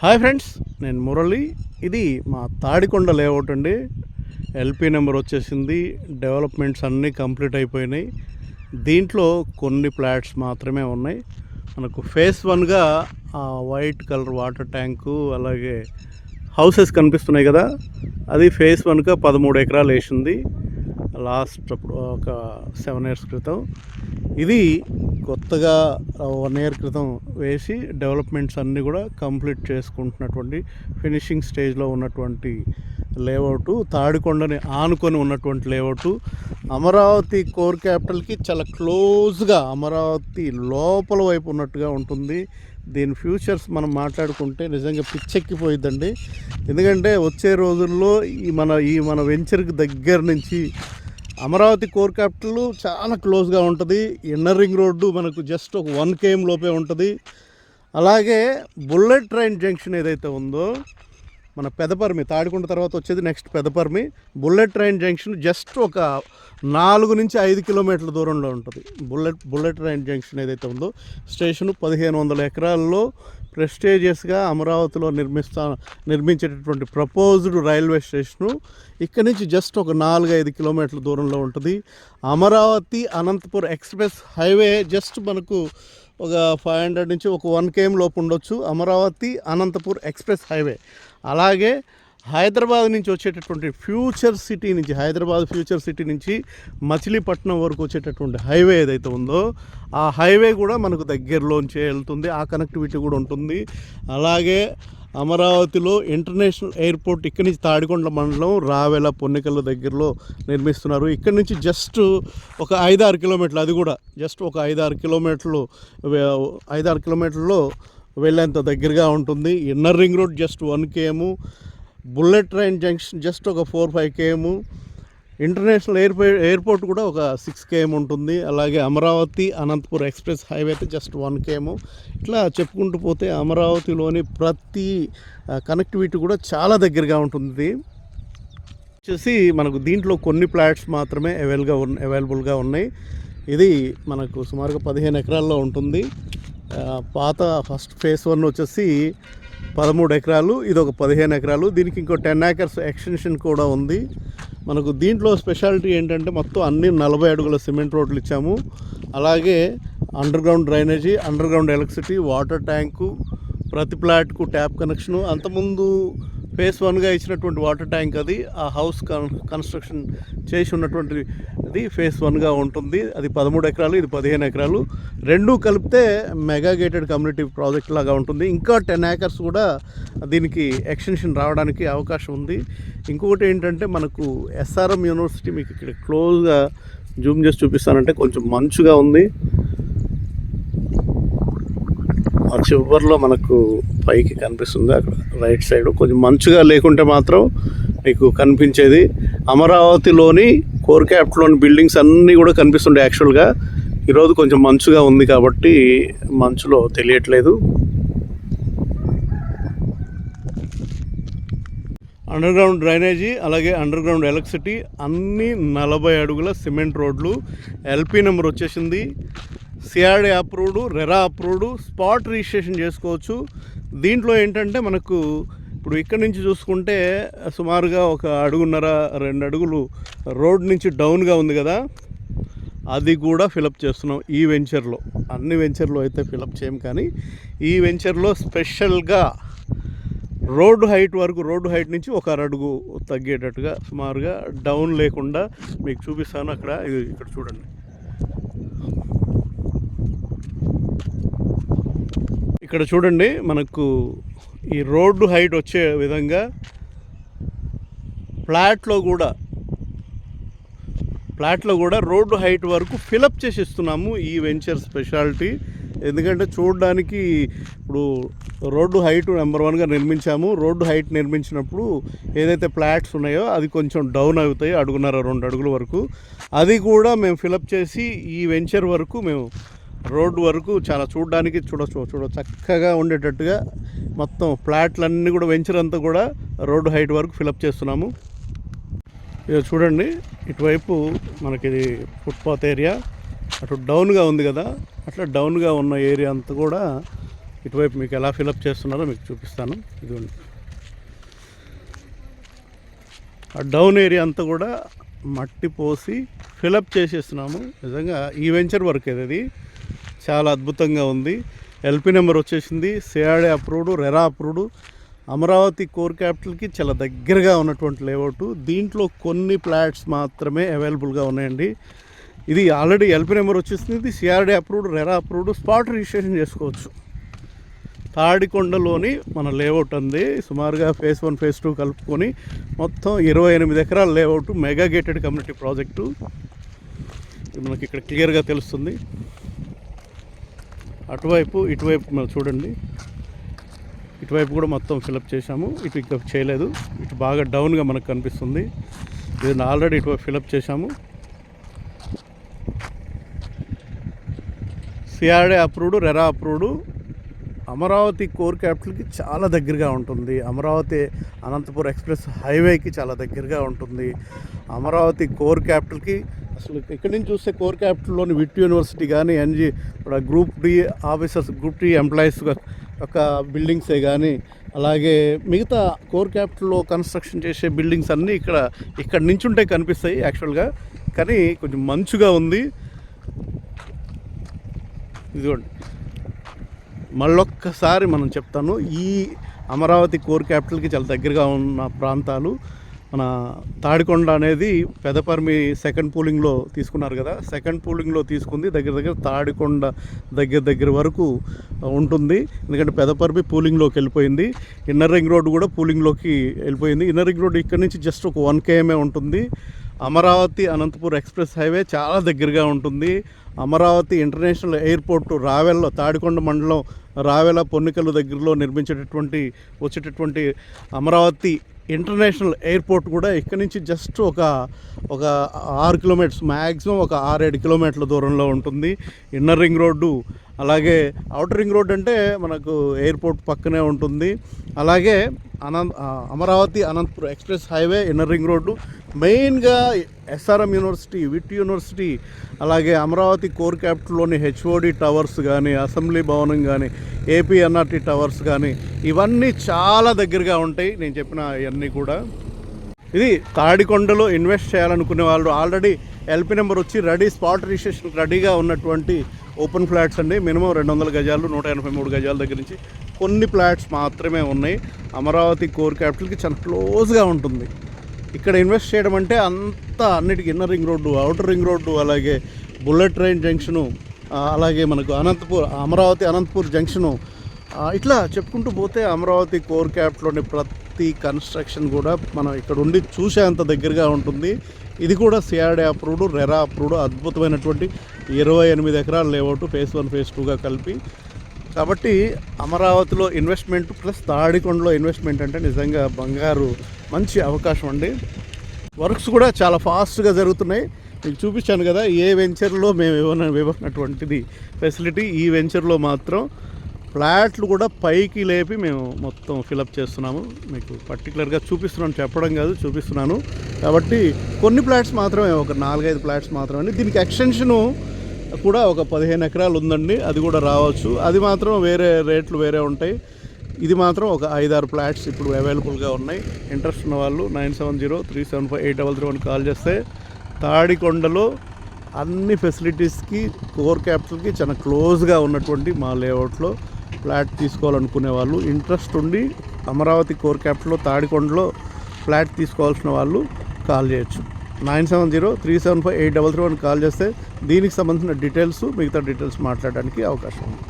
Hi friends, నేను మురళి. ఇది మా తాడికొండ లేఅవుట్ అండి. ఎల్పి నెంబర్ వచ్చేసింది. డెవలప్మెంట్స్ అన్నీ కంప్లీట్ అయిపోయినాయి. దీంట్లో కొన్ని ఫ్లాట్స్ మాత్రమే ఉన్నాయి. మనకు ఫేస్ 1గా వైట్ కలర్ వాటర్ ట్యాంకు అలాగే హౌసెస్ కనిపిస్తున్నాయి కదా, అది ఫేస్ 1గా 13 ఎకరాలు వేసింది లాస్ట్ అప్పుడు ఒక 7 years క్రితం. ఇది కొత్తగా 1 year క్రితం వేసి డెవలప్మెంట్స్ అన్నీ కూడా కంప్లీట్ చేసుకుంటున్నటువంటి ఫినిషింగ్ స్టేజ్లో ఉన్నటువంటి లేఅవుట్. తాడికొండని ఆనుకొని ఉన్నటువంటి లేఅవుట్. అమరావతి కోర్ క్యాపిటల్కి చాలా క్లోజ్గా అమరావతి లోపల వైపు ఉన్నట్టుగా ఉంటుంది. దీని ఫ్యూచర్స్ మనం మాట్లాడుకుంటే నిజంగా పిచ్చెక్కిపోయిద్దండి. ఎందుకంటే వచ్చే రోజుల్లో మన వెంచర్కి దగ్గర నుంచి అమరావతి కోర్ క్యాపిటల్ చాలా క్లోజ్గా ఉంటుంది. ఇన్నర్ రింగ్ రోడ్డు మనకు జస్ట్ ఒక 1 km లోపే ఉంటుంది. అలాగే బుల్లెట్ ట్రైన్ జంక్షన్ ఏదైతే ఉందో, మన పెదపర్మి, తాడికొండ తర్వాత వచ్చేది next Pedaparimi. Bullet train junction just ఒక 4 నుంచి 5 kilometers దూరంలో ఉంటుంది. బుల్లెట్ ట్రైన్ జంక్షన్ ఏదైతే ఉందో, స్టేషను 1500 ఎకరాల్లో ప్రెస్టేజియస్గా అమరావతిలో నిర్మించేటటువంటి ప్రపోజ్డ్ రైల్వే స్టేషను ఇక్కడి నుంచి జస్ట్ ఒక 4-5 kilometers దూరంలో ఉంటుంది. Amaravati Anantapur express highway just మనకు ఒక 500 నుంచి ఒక 1 km లోపు ఉండొచ్చు. Amaravati Anantapur express highway. అలాగే హైదరాబాద్ నుంచి వచ్చేటటువంటి హైదరాబాద్ ఫ్యూచర్ సిటీ నుంచి మచిలీపట్నం వరకు వచ్చేటటువంటి హైవే ఏదైతే ఉందో, ఆ హైవే కూడా మనకు దగ్గరలోంచే వెళ్తుంది. ఆ కనెక్టివిటీ కూడా ఉంటుంది. అలాగే అమరావతిలో ఇంటర్నేషనల్ ఎయిర్పోర్ట్ ఇక్కడి నుంచి తాడికొండ మండలం రావెల పొన్నికల దగ్గరలో నిర్మిస్తున్నారు. ఇక్కడి నుంచి జస్ట్ ఒక 5-6 kilometers, అది కూడా జస్ట్ ఒక 5-6 kilometers వెళ్ళేంత దగ్గరగా ఉంటుంది. Inner ring road just 1 km, bullet train junction just ఒక 4-5 km, ఇంటర్నేషనల్ ఎయిర్పోర్ట్ కూడా ఒక 6 km ఉంటుంది. అలాగే అమరావతి అనంతపూర్ ఎక్స్ప్రెస్ హైవే అయితే జస్ట్ 1 km. ఇట్లా చెప్పుకుంటూ పోతే అమరావతిలోని ప్రతి కనెక్టివిటీ కూడా చాలా దగ్గరగా ఉంటుంది. వచ్చేసి మనకు దీంట్లో కొన్ని ఫ్లాట్స్ మాత్రమే అవైలబుల్గా ఉన్నాయి. ఇది మనకు సుమారుగా 15 ఎకరాల్లో ఉంటుంది. పాత ఫస్ట్ ఫేస్ 1 వచ్చేసి 13 ఎకరాలు, ఇది ఒక 15 ఎకరాలు. దీనికి ఇంకో 10 acres ఎక్స్టెన్షన్ కూడా ఉంది. మనకు దీంట్లో స్పెషాలిటీ ఏంటంటే మొత్తం అన్ని 40 అడుగుల సిమెంట్ రోడ్లు ఇచ్చాము. అలాగే under ground drainage, under ground electricity, water tank, ప్రతి ప్లాట్కు ట్యాప్ కనెక్షను. అంతకుముందు ఫేస్ 1గా ఇచ్చినటువంటి వాటర్ ట్యాంక్ అది ఆ హౌస్ కన్స్ట్రక్షన్ చేసి ఉన్నటువంటిది ఫేస్ 1గా ఉంటుంది. అది 13 ఎకరాలు, ఇది 15 ఎకరాలు. రెండూ కలిపితే మెగా గేటెడ్ కమ్యూనిటీ ప్రాజెక్ట్ లాగా ఉంటుంది. ఇంకా 10 acres కూడా దీనికి ఎక్స్టెన్షన్ రావడానికి అవకాశం ఉంది. ఇంకొకటి ఏంటంటే మనకు ఎస్ఆర్ఎం యూనివర్సిటీ మీకు ఇక్కడ క్లోజ్గా జూమ్ చేసి చూపిస్తానంటే కొంచెం మంచుగా ఉంది. ఆ చివరిలో మనకు పైకి కనిపిస్తుంది, అక్కడ రైట్ సైడ్ కొంచెం మంచుగా లేకుంటే మాత్రం మీకు కనిపించేది అమరావతిలోని కోర్ క్యాపిటల్లోని బిల్డింగ్స్ అన్నీ కూడా కనిపిస్తుండే. యాక్చువల్గా ఈరోజు కొంచెం మంచుగా ఉంది కాబట్టి మంచులో తెలియట్లేదు. అండర్ గ్రౌండ్ డ్రైనేజీ అలాగే అండర్ గ్రౌండ్ ఎలక్ట్రిసిటీ, అన్నీ 40 అడుగుల సిమెంట్ రోడ్లు. ఎల్పి నెంబర్ వచ్చేసింది. CRD approved, RERA approved, spot registration చేసుకోవచ్చు. దీంట్లో ఏంటంటే మనకు ఇప్పుడు ఇక్కడి నుంచి చూసుకుంటే సుమారుగా ఒక 1.5-2 అడుగులు రోడ్ నుంచి డౌన్గా ఉంది కదా, అది కూడా ఫిలప్ చేస్తున్నాం ఈ వెంచర్లో. అన్ని వెంచర్లో అయితే ఫిలప్ చేయం, కానీ ఈ వెంచర్లో స్పెషల్గా రోడ్డు హైట్ నుంచి ఒక 1 అడుగు తగ్గేటట్టుగా సుమారుగా డౌన్ లేకుండా మీకు చూపిస్తాను. ఇక్కడ చూడండి, ఇక్కడ చూడండి, మనకు ఈ రోడ్డు హైట్ వచ్చే విధంగా ఫ్లాట్లో కూడా రోడ్డు హైట్ వరకు ఫిలప్ చేసి ఇస్తున్నాము. ఈ వెంచర్ స్పెషాలిటీ ఎందుకంటే చూడడానికి ఇప్పుడు రోడ్డు హైట్ నెంబర్ 1గా నిర్మించాము. రోడ్డు హైట్ నిర్మించినప్పుడు ఏదైతే ఫ్లాట్స్ ఉన్నాయో అది కొంచెం డౌన్ అవుతాయి, 1.5-2 అడుగుల వరకు. అది కూడా మేము ఫిలప్ చేసి ఈ వెంచర్ వరకు మేము రోడ్డు వరకు చాలా చూడడానికి చక్కగా ఉండేటట్టుగా మొత్తం ఫ్లాట్లన్నీ కూడా వెంచర్ అంతా కూడా రోడ్డు హైట్ వరకు ఫిలప్ చేస్తున్నాము. ఇక చూడండి, ఇటువైపు మనకి ఫుట్పాత్ ఏరియా, అటు డౌన్గా ఉంది కదా, అట్లా డౌన్గా ఉన్న ఏరియా అంతా కూడా ఇటువైపు మీకు ఎలా ఫిలప్ చేస్తున్నారో మీకు చూపిస్తాను. ఇదిగోండి, ఆ డౌన్ ఏరియా అంతా కూడా మట్టి పోసి ఫిలప్ చేసేస్తున్నాము. నిజంగా ఈ వెంచర్ వర్క్ ఇది చాలా అద్భుతంగా ఉంది. ఎల్పి నెంబర్ వచ్చేసింది, CRD approved, RERA approved, Amaravati core క్యాపిటల్కి చాలా దగ్గరగా ఉన్నటువంటి లేఅవుట్. దీంట్లో కొన్ని ప్లాట్స్ మాత్రమే అవైలబుల్గా ఉన్నాయండి. ఇది ఆల్రెడీ ఎల్పి నెంబర్ వచ్చేసింది, CRD approved, RERA approved, spot registration చేసుకోవచ్చు. తాడికొండలోని మన లేఅవుట్ అంది. సుమారుగా ఫేజ్ 1 ఫేజ్ 2 కలుపుకొని మొత్తం 28 ఎకరాల layout, mega gated community project. ఇది మనకి ఇక్కడ క్లియర్గా తెలుస్తుంది. అటువైపు ఇటువైపు మనం చూడండి, ఇటువైపు కూడా మొత్తం ఫిలప్ చేశాము. ఇటు ఇంకా చేయలేదు, ఇటు బాగా డౌన్గా మనకు కనిపిస్తుంది. ఇది ఆల్రెడీ ఇటువైపు ఫిలప్ చేశాము. CRD approved, RERA approved, Amaravati core క్యాపిటల్కి చాలా దగ్గరగా ఉంటుంది. అమరావతి అనంతపూర్ ఎక్స్ప్రెస్ హైవేకి చాలా దగ్గరగా ఉంటుంది. అమరావతి కోర్ క్యాపిటల్కి అసలు ఇక్కడి నుంచి చూస్తే కోర్ క్యాపిటల్లోని విట్ యూనివర్సిటీ కానీ ఎన్జీ group D officers, group D employees యొక్క బిల్డింగ్సే కానీ, అలాగే మిగతా కోర్ క్యాపిటల్లో కన్స్ట్రక్షన్ చేసే బిల్డింగ్స్ అన్నీ ఇక్కడ నుంచి ఉంటే కనిపిస్తాయి యాక్చువల్గా. కానీ కొంచెం మంచుగా ఉంది. ఇదిగోండి, మళ్ళొక్కసారి మనం చెప్తాను, ఈ అమరావతి కోర్ క్యాపిటల్కి చాలా దగ్గరగా ఉన్న ప్రాంతాలు మన తాడికొండ అనేది పెదపర్మి సెకండ్ పూలింగ్లో తీసుకున్నారు కదా. సెకండ్ పూలింగ్లో తీసుకుంది దగ్గర తాడికొండ దగ్గర వరకు ఉంటుంది. ఎందుకంటే పెదపర్మి పూలింగ్లోకి వెళ్ళిపోయింది. ఇన్నర్ రింగ్ రోడ్ కూడా పూలింగ్లోకి వెళ్ళిపోయింది. ఇన్నర్ రింగ్ రోడ్ ఇక్కడ నుంచి జస్ట్ ఒక 1 km ఉంటుంది. అమరావతి అనంతపూర్ ఎక్స్ప్రెస్ హైవే చాలా దగ్గరగా ఉంటుంది. అమరావతి ఇంటర్నేషనల్ ఎయిర్పోర్టు రావెల్లో, తాడికొండ మండలం రావెల పొన్నికలు దగ్గరలో వచ్చేటటువంటి అమరావతి ఇంటర్నేషనల్ ఎయిర్పోర్ట్ కూడా ఇక్కడ నుంచి జస్ట్ ఒక 6 కిలోమీటర్స్, మ్యాక్సిమం ఒక 6-7 కిలోమీటర్ల దూరంలో ఉంటుంది. ఇన్నర్ రింగ్ రోడ్డు, అలాగే అవుటర్ రింగ్ రోడ్ అంటే మనకు ఎయిర్పోర్ట్ పక్కనే ఉంటుంది. అలాగే Amaravati Anantapur express highway, inner ring road, మెయిన్గా ఎస్ఆర్ఎం యూనివర్సిటీ, విట్ యూనివర్సిటీ, అలాగే అమరావతి కోర్ క్యాపిటల్లోని హెచ్ఓడి టవర్స్ కానీ, అసెంబ్లీ భవనం కానీ, ఏపీఎన్ఆర్టీ టవర్స్ కానీ, ఇవన్నీ చాలా దగ్గరగా ఉంటాయి. నేను చెప్పిన ఇవన్నీ కూడా. ఇది తాడికొండలో ఇన్వెస్ట్ చేయాలనుకునే వాళ్ళు ఆల్రెడీ ఎల్పి నెంబర్ వచ్చి రెడీ, స్పాట్ రిజిస్ట్రేషన్ రెడీగా ఉన్నటువంటి ఓపెన్ ఫ్లాట్స్ అండి. మినిమం 200 గజాలు, 183 గజాల దగ్గర నుంచి కొన్ని ఫ్లాట్స్ మాత్రమే ఉన్నాయి. అమరావతి కోర్ క్యాపిటల్కి చాలా క్లోజ్గా ఉంటుంది. ఇక్కడ ఇన్వెస్ట్ చేయడం అంటే అన్నిటికీ inner ring road, outer ring road, అలాగే బుల్లెట్ ట్రైన్ జంక్షను, అలాగే మనకు అమరావతి అనంతపూర్ జంక్షను, ఇట్లా చెప్పుకుంటూ పోతే అమరావతి కోర్ క్యాపిటల్లోని ప్రతి కన్స్ట్రక్షన్ కూడా మనం ఇక్కడ ఉండి చూసేంత దగ్గరగా ఉంటుంది. ఇది కూడా సిఆర్డీ అప్రూవ్డ్, రెరా అప్రూవ్డ్, అద్భుతమైనటువంటి 28 ఎకరాల లేఅవుట్, ఫేజ్ 1 ఫేజ్ 2గా కలిపి. కాబట్టి అమరావతిలో ఇన్వెస్ట్మెంట్ ప్లస్ తాడికొండలో ఇన్వెస్ట్మెంట్ అంటే నిజంగా బంగారు మంచి అవకాశం అండి. వర్క్స్ కూడా చాలా ఫాస్ట్గా జరుగుతున్నాయి. మీకు చూపించాను కదా ఏ వెంచర్లో మేము ఇవ్వనటువంటిది ఫెసిలిటీ. ఈ వెంచర్లో మాత్రం ఫ్లాట్లు కూడా పైకి లేపి మేము మొత్తం ఫిలప్ చేస్తున్నాము. మీకు పర్టికులర్గా చూపిస్తున్నాను, చెప్పడం కాదు, చూపిస్తున్నాను. కాబట్టి కొన్ని ఫ్లాట్స్ మాత్రమే, ఒక 4-5 ఫ్లాట్స్ మాత్రమే. దీనికి ఎక్స్టెన్షను కూడా ఒక 15 ఎకరాలు ఉందండి, అది కూడా రావచ్చు. అది మాత్రం వేరే రేట్లు వేరే ఉంటాయి. ఇది మాత్రం ఒక 5-6 ఫ్లాట్స్ ఇప్పుడు అవైలబుల్గా ఉన్నాయి. ఇంట్రెస్ట్ ఉన్న వాళ్ళు 9703758031 కాల్ చేస్తే తాడికొండలో అన్ని ఫెసిలిటీస్కి, కోర్ క్యాపిటల్కి చాలా క్లోజ్గా ఉన్నటువంటి మా లేఅవుట్లో ఫ్లాట్ తీసుకోవాలనుకునే వాళ్ళు, ఇంట్రెస్ట్ ఉండి అమరావతి కోర్ క్యాపిటల్లో తాడికొండలో ఫ్లాట్ తీసుకోవాల్సిన వాళ్ళు కాల్ చేయొచ్చు. 9703758031 కాల్ చేస్తే దీనికి సంబంధించిన డీటెయిల్స్, మిగతా డీటెయిల్స్ మాట్లాడడానికి అవకాశం ఉంది.